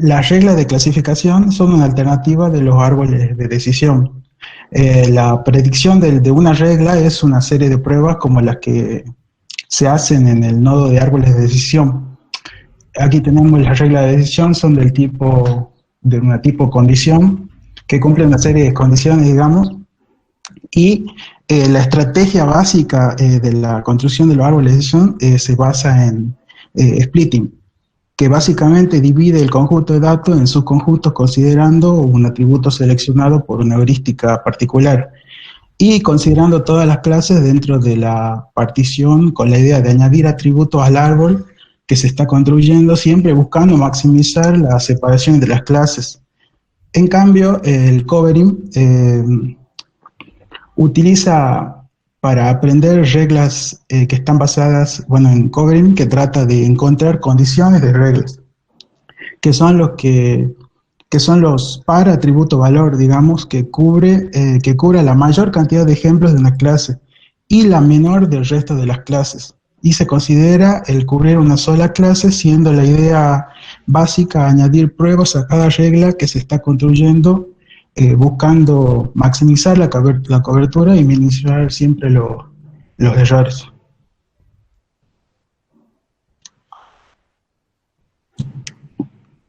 Las reglas de clasificación son una alternativa de los árboles de decisión. La predicción de una regla es una serie de pruebas como las que se hacen en el nodo de árboles de decisión. Aquí tenemos las reglas de decisión, son de una tipo condición, que cumplen una serie de condiciones, digamos, y la estrategia básica de la construcción de los árboles de decisión se basa en splitting, que básicamente divide el conjunto de datos en subconjuntos considerando un atributo seleccionado por una heurística particular y considerando todas las clases dentro de la partición con la idea de añadir atributos al árbol que se está construyendo, siempre buscando maximizar la separación de las clases. En cambio, el covering utiliza para aprender reglas que están basadas, en covering, que trata de encontrar condiciones de reglas, que son los para atributo valor, digamos, que cubre la mayor cantidad de ejemplos de una clase y la menor del resto de las clases. Y se considera el cubrir una sola clase, siendo la idea básica añadir pruebas a cada regla que se está construyendo, buscando maximizar la cobertura y minimizar siempre los errores.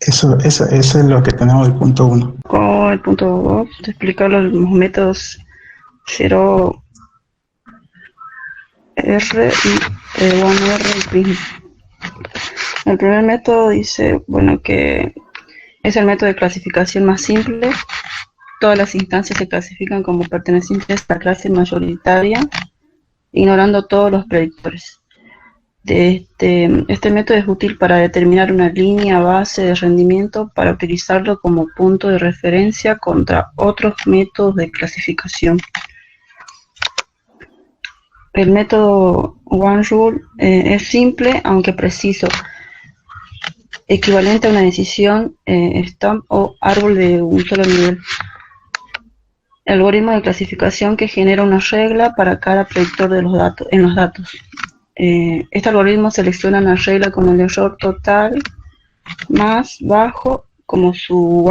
Eso es lo que tenemos del punto 1. Con el punto 2, explicar los métodos 0R y 1R y Prism. El primer método dice, que es el método de clasificación más simple. Todas las instancias se clasifican como pertenecientes a la clase mayoritaria, ignorando todos los predictores. Este método es útil para determinar una línea base de rendimiento para utilizarlo como punto de referencia contra otros métodos de clasificación. El método One Rule es simple aunque preciso, equivalente a una decisión stump o árbol de un solo nivel. El algoritmo de clasificación que genera una regla para cada predictor de los datos, en los datos. Este algoritmo selecciona una regla con el error total más bajo como su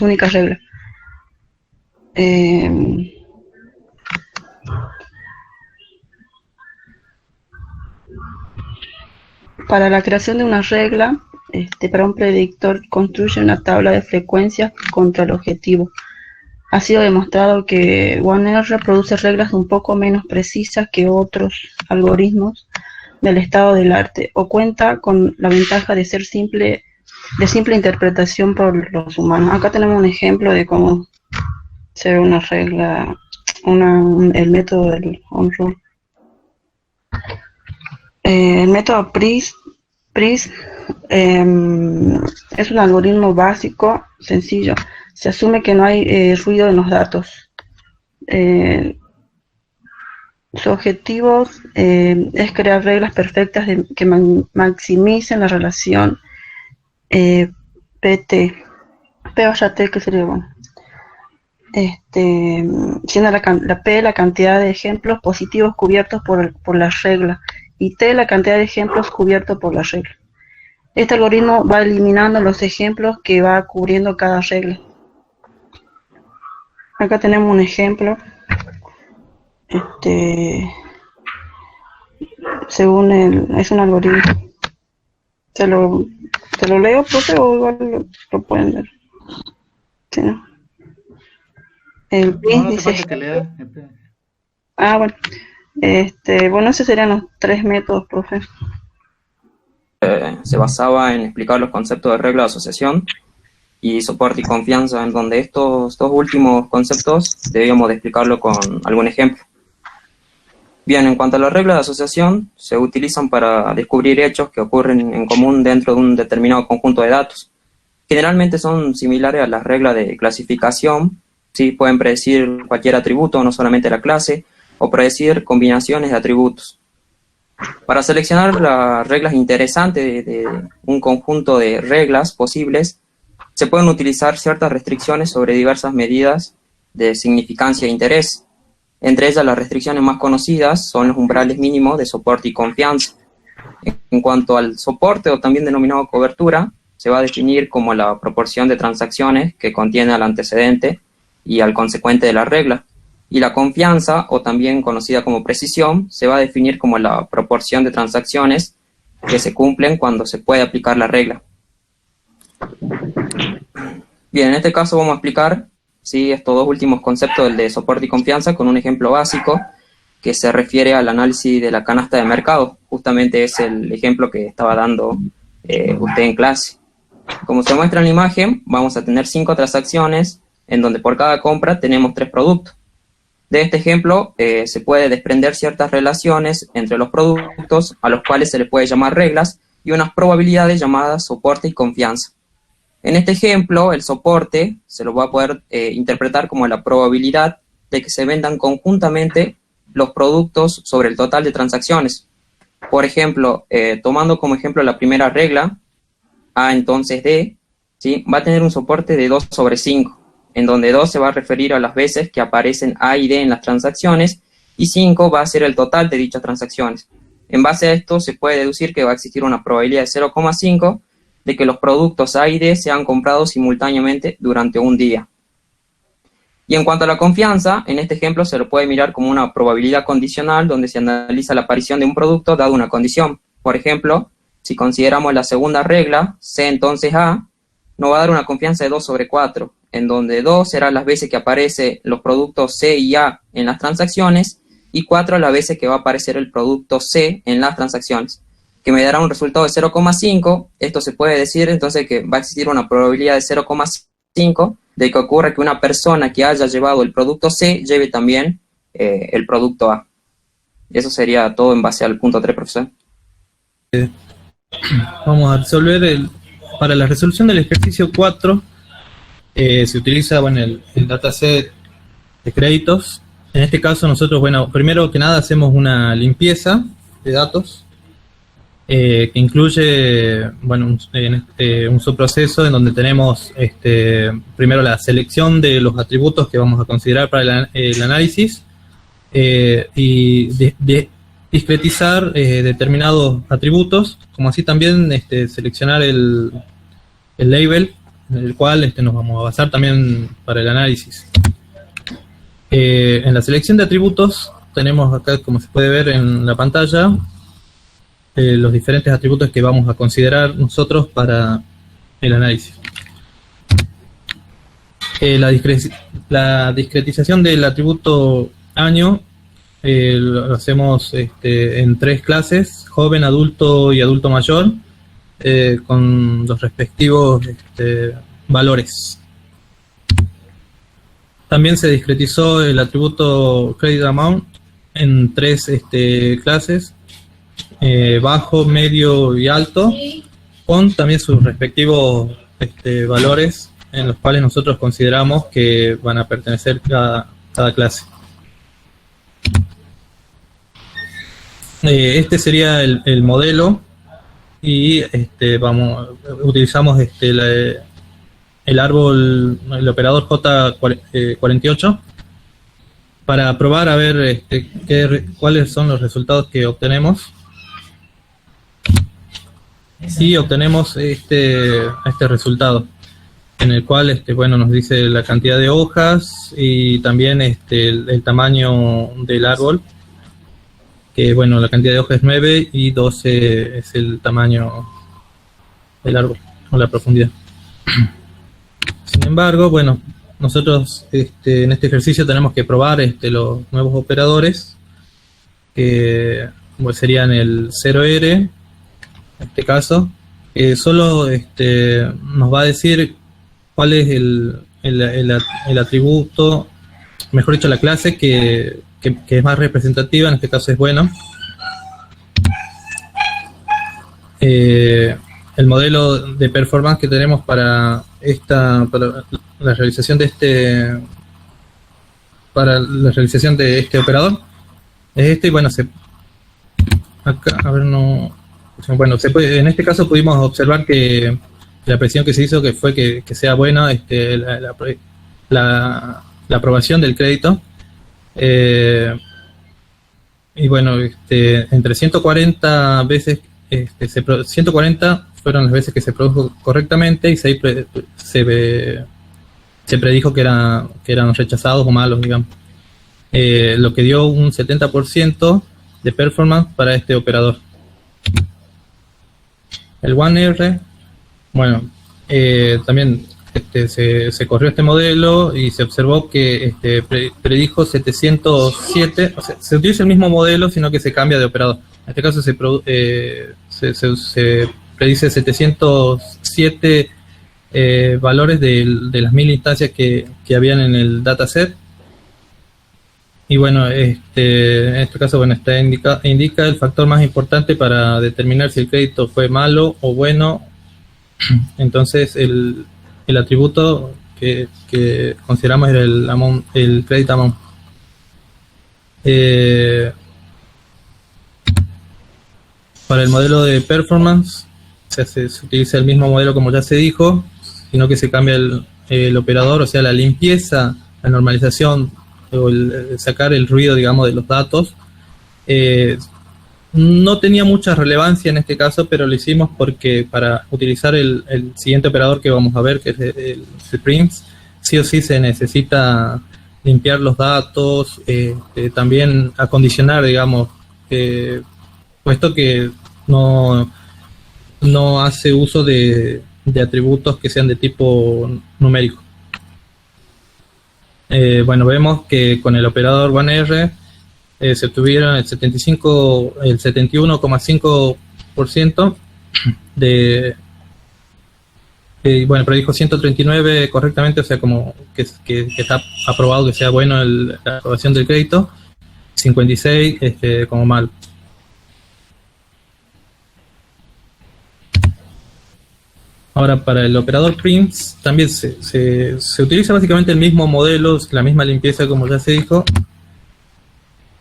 única regla. Para la creación de una regla, para un predictor construye una tabla de frecuencias contra el objetivo. Ha sido demostrado que 1R produce reglas un poco menos precisas que otros algoritmos del estado del arte, o cuenta con la ventaja de ser simple interpretación por los humanos. Acá tenemos un ejemplo de cómo se ve una regla, el método del on rule. El método PRISM es un algoritmo básico, sencillo. Se asume que no hay ruido en los datos. Su objetivo es crear reglas perfectas que maximicen la relación PT, P o ya T, que sería bueno. Siendo la P la cantidad de ejemplos positivos cubiertos por la regla y T la cantidad de ejemplos cubiertos por la regla. Este algoritmo va eliminando los ejemplos que va cubriendo cada regla. Acá tenemos un ejemplo. Es un algoritmo. ¿Te lo leo, profe, o igual lo pueden leer? Sí, ¿no? El PRISM dice... que lea. Esos serían los 3 métodos, profe. Se basaba en explicar los conceptos de regla de asociación y soporte y confianza, en donde estos dos últimos conceptos debíamos de explicarlo con algún ejemplo. Bien, en cuanto a las reglas de asociación, se utilizan para descubrir hechos que ocurren en común dentro de un determinado conjunto de datos. Generalmente son similares a las reglas de clasificación, ¿sí? Pueden predecir cualquier atributo, no solamente la clase, o predecir combinaciones de atributos. Para seleccionar las reglas interesantes de un conjunto de reglas posibles, se pueden utilizar ciertas restricciones sobre diversas medidas de significancia e interés. Entre ellas, las restricciones más conocidas son los umbrales mínimos de soporte y confianza. En cuanto al soporte, o también denominado cobertura, se va a definir como la proporción de transacciones que contiene al antecedente y al consecuente de la regla. Y la confianza, o también conocida como precisión, se va a definir como la proporción de transacciones que se cumplen cuando se puede aplicar la regla. Bien, en este caso vamos a explicar estos dos últimos conceptos, el de soporte y confianza, con un ejemplo básico que se refiere al análisis de la canasta de mercado. Justamente es el ejemplo que estaba dando usted en clase. Como se muestra en la imagen, vamos a tener 5 transacciones en donde por cada compra tenemos 3 productos. De este ejemplo se puede desprender ciertas relaciones entre los productos, a los cuales se les puede llamar reglas, y unas probabilidades llamadas soporte y confianza. En este ejemplo, el soporte se lo va a poder interpretar como la probabilidad de que se vendan conjuntamente los productos sobre el total de transacciones. Por ejemplo, tomando como ejemplo la primera regla, A entonces D, ¿sí?, va a tener un soporte de 2 sobre 5, en donde 2 se va a referir a las veces que aparecen A y D en las transacciones, y 5 va a ser el total de dichas transacciones. En base a esto se puede deducir que va a existir una probabilidad de 0,5 de que los productos A y D sean comprados simultáneamente durante un día. Y en cuanto a la confianza, en este ejemplo se lo puede mirar como una probabilidad condicional donde se analiza la aparición de un producto dado una condición. Por ejemplo, si consideramos la segunda regla, C entonces A, nos va a dar una confianza de 2 sobre 4, en donde 2 serán las veces que aparecen los productos C y A en las transacciones, y 4 las veces que va a aparecer el producto C en las transacciones, que me dará un resultado de 0,5. Esto se puede decir entonces que va a existir una probabilidad de 0,5 de que ocurra que una persona que haya llevado el producto C lleve también el producto A. Eso sería todo en base al punto 3, profesor. Vamos a resolver para la resolución del ejercicio 4 se utiliza el dataset de créditos. En este caso nosotros, primero que nada hacemos una limpieza de datos que incluye un subproceso en donde tenemos primero la selección de los atributos que vamos a considerar para el análisis y discretizar determinados atributos, como así también seleccionar el label en el cual nos vamos a basar también para el análisis. En la selección de atributos tenemos acá, como se puede ver en la pantalla, los diferentes atributos que vamos a considerar nosotros para el análisis. La discretización del atributo año lo hacemos en 3 clases: joven, adulto y adulto mayor, con los respectivos valores. También se discretizó el atributo credit amount en 3 clases: bajo, medio y alto, con también sus respectivos valores en los cuales nosotros consideramos que van a pertenecer cada clase. Este sería el modelo, y utilizamos el árbol, el operador J48 para probar a ver cuáles son los resultados que obtenemos. Y obtenemos este resultado, en el cual nos dice la cantidad de hojas y también el tamaño del árbol, que la cantidad de hojas es 9 y 12 es el tamaño del árbol, o la profundidad. Sin embargo, nosotros en este ejercicio tenemos que probar los nuevos operadores, que serían el 0R, en este caso, solo nos va a decir cuál es el atributo, mejor dicho, la clase que es más representativa. En este caso es bueno. El modelo de performance que tenemos para la realización de este operador es en este caso pudimos observar que la presión que se hizo fue que sea buena la aprobación del crédito. Y entre 140 veces 140 fueron las veces que se produjo correctamente y 6 se predijo que eran rechazados o malos, digamos. Lo que dio un 70% de performance para este operador. El 1R, bueno, también se corrió este modelo y se observó que predijo 707, o sea, se utiliza el mismo modelo, sino que se cambia de operador. En este caso se predice 707 valores de las 1000 instancias que habían en el dataset. Y bueno, en este caso, bueno, indica el factor más importante para determinar si el crédito fue malo o bueno. Entonces, el atributo que consideramos era el credit amount. Para el modelo de performance, se utiliza el mismo modelo como ya se dijo, sino que se cambia el operador, o sea, la limpieza, la normalización, o el sacar el ruido, digamos, de los datos. No tenía mucha relevancia en este caso, pero lo hicimos porque para utilizar el siguiente operador que vamos a ver, que es el Supremes, sí o sí se necesita limpiar los datos, también acondicionar, digamos, puesto que no hace uso de atributos que sean de tipo numérico. Bueno, vemos que con el operador 1R se obtuvieron el 71,5% bueno, predijo 139 correctamente, o sea, como que está aprobado que sea bueno la aprobación del crédito, 56 como mal. Ahora, para el operador Prince también se utiliza básicamente el mismo modelo, la misma limpieza como ya se dijo,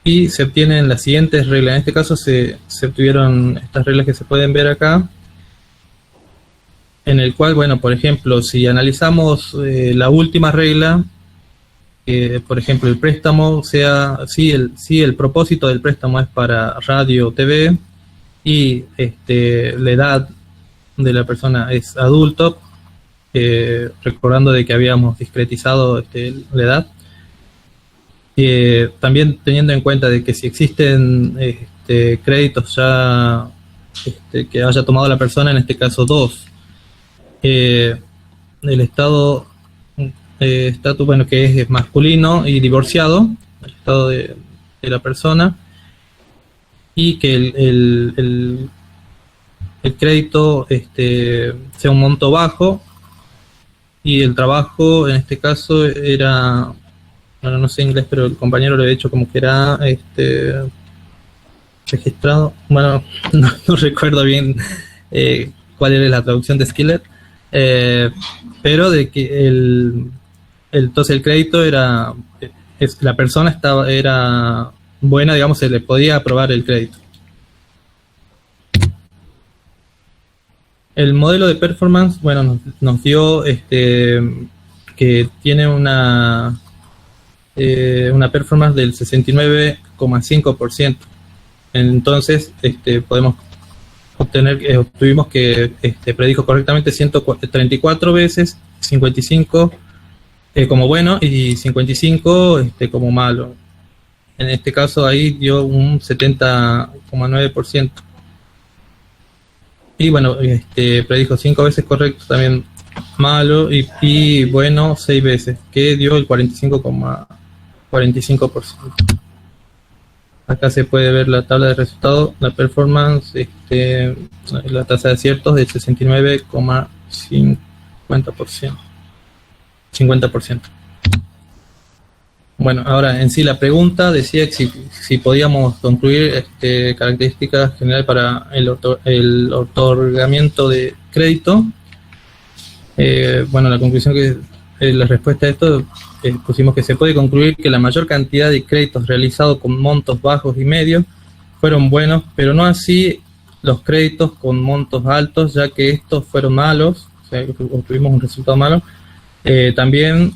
y se obtienen las siguientes reglas. En este caso se obtuvieron estas reglas que se pueden ver acá, en el cual, bueno, por ejemplo, si analizamos la última regla, por ejemplo, el préstamo sea, si el propósito del préstamo es para radio o TV, y la edad de la persona es adulto, recordando de que habíamos discretizado la edad, también teniendo en cuenta de que si existen créditos ya que haya tomado la persona, en este caso 2, el estatus, bueno, que es masculino y divorciado, el estado de la persona, y que el crédito sea un monto bajo, y el trabajo en este caso era, bueno, no sé inglés, pero el compañero lo había hecho como que era registrado, bueno, no recuerdo bien cuál era la traducción de Skillet, pero de que entonces el crédito era, la persona era buena, digamos, se le podía aprobar el crédito. El modelo de performance, bueno, nos dio que tiene una performance del 69,5%. Entonces, obtuvimos que predijo correctamente 134 veces, 55 como bueno y 55 como malo. En este caso ahí dio un 70,9%. Y bueno, predijo 5 veces correcto, también malo, y bueno 6 veces, que dio el 45,45%. Acá se puede ver la tabla de resultados, la performance, la tasa de aciertos del 69,50%. 50%. Bueno, ahora en sí la pregunta decía que si podíamos concluir características generales para el otorgamiento de crédito. Bueno, la conclusión la respuesta a esto, pusimos que se puede concluir que la mayor cantidad de créditos realizados con montos bajos y medios fueron buenos, pero no así los créditos con montos altos, ya que estos fueron malos, o sea, obtuvimos un resultado malo. También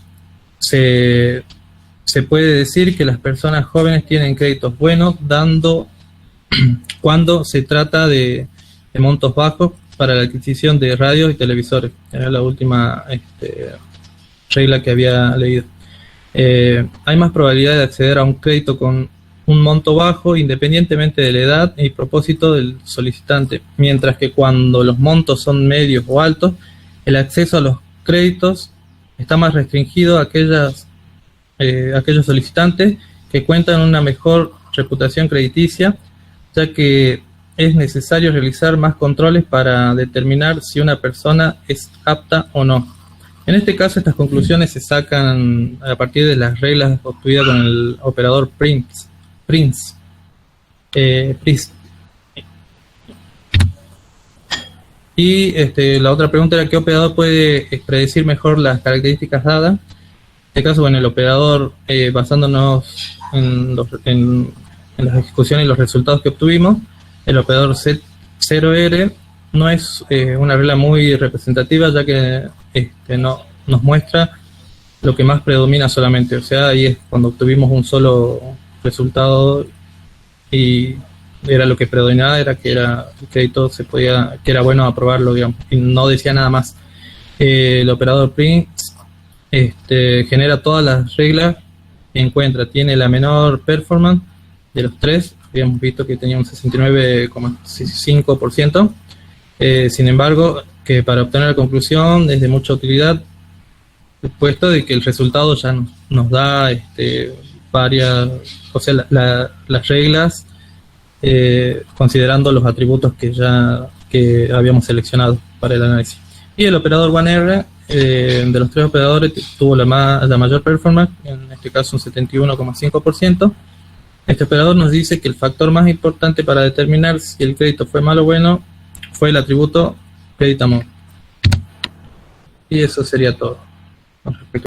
se puede decir que las personas jóvenes tienen créditos buenos, cuando se trata de montos bajos para la adquisición de radios y televisores. Era la última regla que había leído. Hay más probabilidad de acceder a un crédito con un monto bajo independientemente de la edad y propósito del solicitante, mientras que cuando los montos son medios o altos, el acceso a los créditos está más restringido a aquellos solicitantes que cuentan una mejor reputación crediticia, ya que es necesario realizar más controles para determinar si una persona es apta o no. En este caso, estas conclusiones se sacan a partir de las reglas obtenidas con el operador Prince. Y la otra pregunta era: ¿qué operador puede predecir mejor las características dadas? En este caso, bueno, el operador, basándonos en las ejecuciones y los resultados que obtuvimos, el operador Z0R no es una regla muy representativa, ya que no nos muestra lo que más predomina solamente. O sea, ahí es cuando obtuvimos un solo resultado y era lo que predominaba, era que el crédito que era bueno aprobarlo, digamos, y no decía nada más. El operador Prince genera todas las reglas que encuentra, tiene la menor performance de los tres. Habíamos visto que tenía un 69,5%. Sin embargo, que para obtener la conclusión es de mucha utilidad, puesto de que el resultado ya nos da varias, o sea, las reglas, considerando los atributos que habíamos seleccionado para el análisis. Y el operador 1R, de los tres operadores, tuvo la mayor performance, en este caso un 71,5%. Este operador nos dice que el factor más importante para determinar si el crédito fue malo o bueno fue el atributo credit amount. Y eso sería todo con respecto